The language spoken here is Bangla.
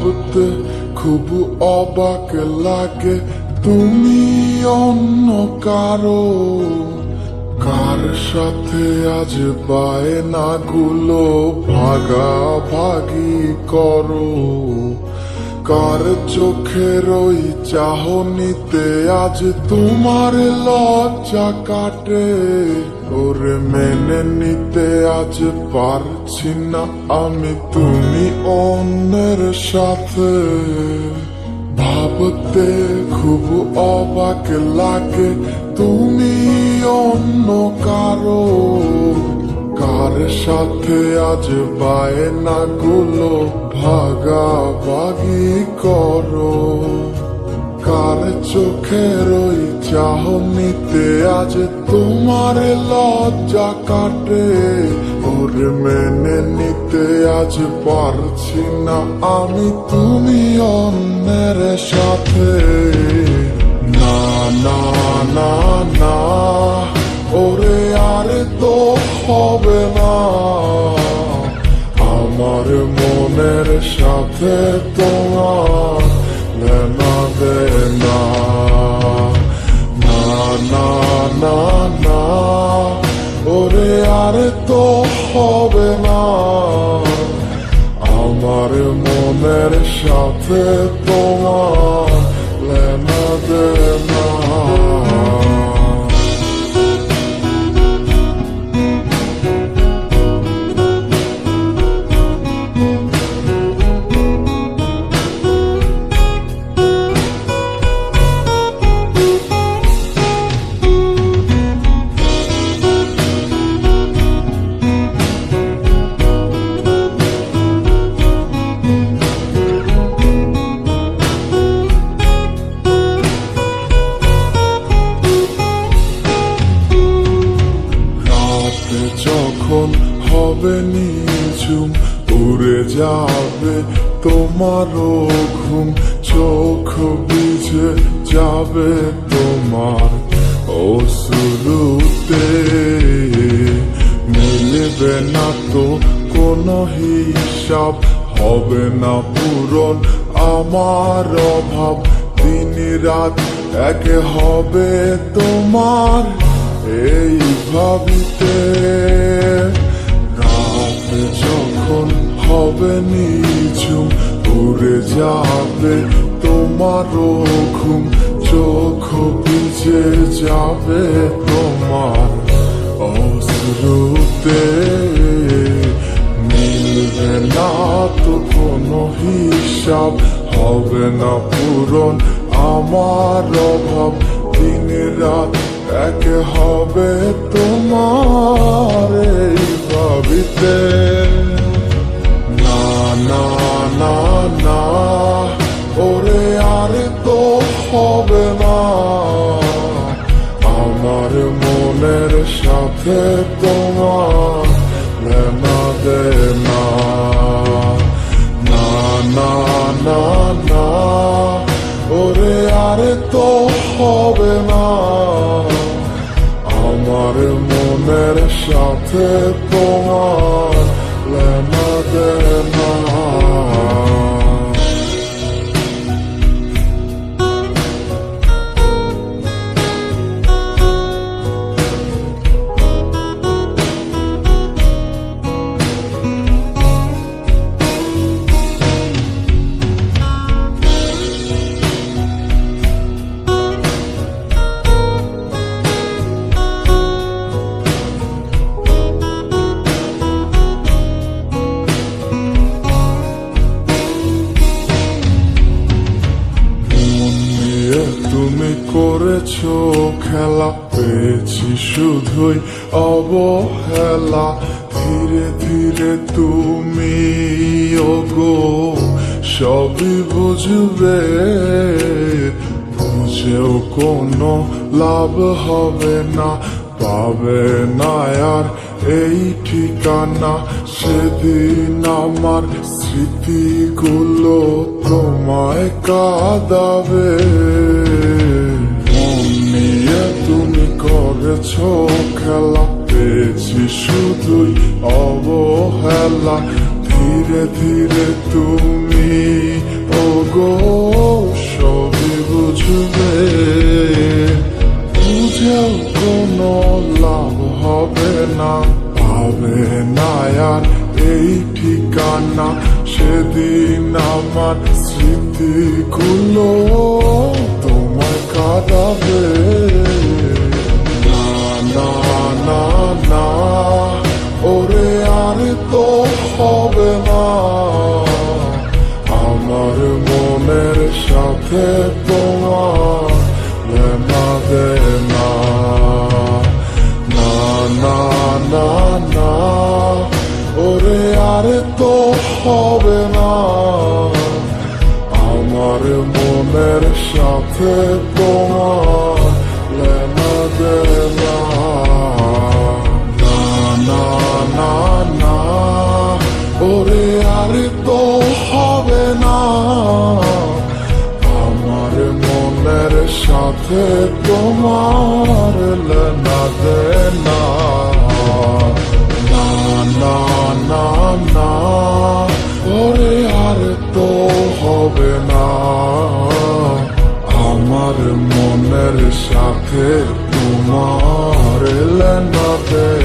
ভাবতে খুব অবাক লাগে, তুমি অন্য কারো। কার সাথে আজ বায়নাগুলো ভাগাভাগি করো? কার চোখের ওই চাহনিতে আজ তোমার লজ্জা কাটে? ওরে মেনে নিতে আজ পারছি না আমি তুমি অন্যের সাথে। ভাবতে খুব অবাক লাগে, তুমি অন্য কারো। কার সাথে আজ বায়নাগুলো ভাগাভাগি করো? কার চোখের ওই চাহনিতে আজ তোমার লজ্জা কাটে? ওরে মেনে নিতে আজ পারছি না আমি তুমি অন্যের সাথে। না না না না, ওরে আর তো হবে না। আমার মনের সাথে তোমার লেনা দেনা। না না না না, ওরে আর তো হবে না। আমার মনের সাথে তোমার লেনা দেনা। যখন হবে নিঝুম, উড়ে যাবে তোমারও ঘুম। চোখ ভিজে যাবে তোমার অশ্রুতে। মিলবে না তো কোনো হিসাব, হবে না পূরণ আমার অভাব। দিন রাত এক হবে তোমার এই ভাবিতে। রাত যখন হবে নিঝুম, উড়ে যাবে তোমারও ঘুম। চোখ ভিজে যাবে তোমার অশ্রুতে। মিলবে না তো কোনো হিসাব, হবে না পূরণ আমার অভাব। দিন রাত এক হবে তোমার এই ভাবিতে। না না না না, ওরে আর তো হবে না। আমার মনের সাথে তোমার লেনা দেনা। না না না না, ওরে আর তো হবে না। আমার মনের সাথে তোমার লেনা দেনা। তুমি করেছো খেলা, পেয়েছি শুধুই অবহেলা। ধীরে ধীরে তুমি ওগো সবই বুঝবে। বুঝেও কোনো লাভ হবে না, পাবে না আর এই ঠিকানা। সেদিন আমার স্মৃতিগুলো তোমায় কাঁদাবে। মন নিয়ে তুমি করেছো খেলা, পেয়েছি শুধুই অবহেলা। ধীরে ধীরে তুমি গো সবই বুঝবে, বুঝেও কোনো লাভ হবে না, পাবে না আর এই ঠিকানা। সেদিন আমার স্মৃতিগুলো তোমায় কাঁদাবে। না না না না, ওরে আর তো হবে না, আমার মনের সাথে তোমার লেনা দেনা। না না না না, ওরে আর তো হবে না, আমার মনের সাথে তোমার লেনা দেনা। না না না না, ওরে আর তো হবে না, আমার মনের সাথে তোমার লেনা দেনা। না না না না, ওরে আর তো হবে না, আমার মনের সাথে তোমার লেনা দেনা।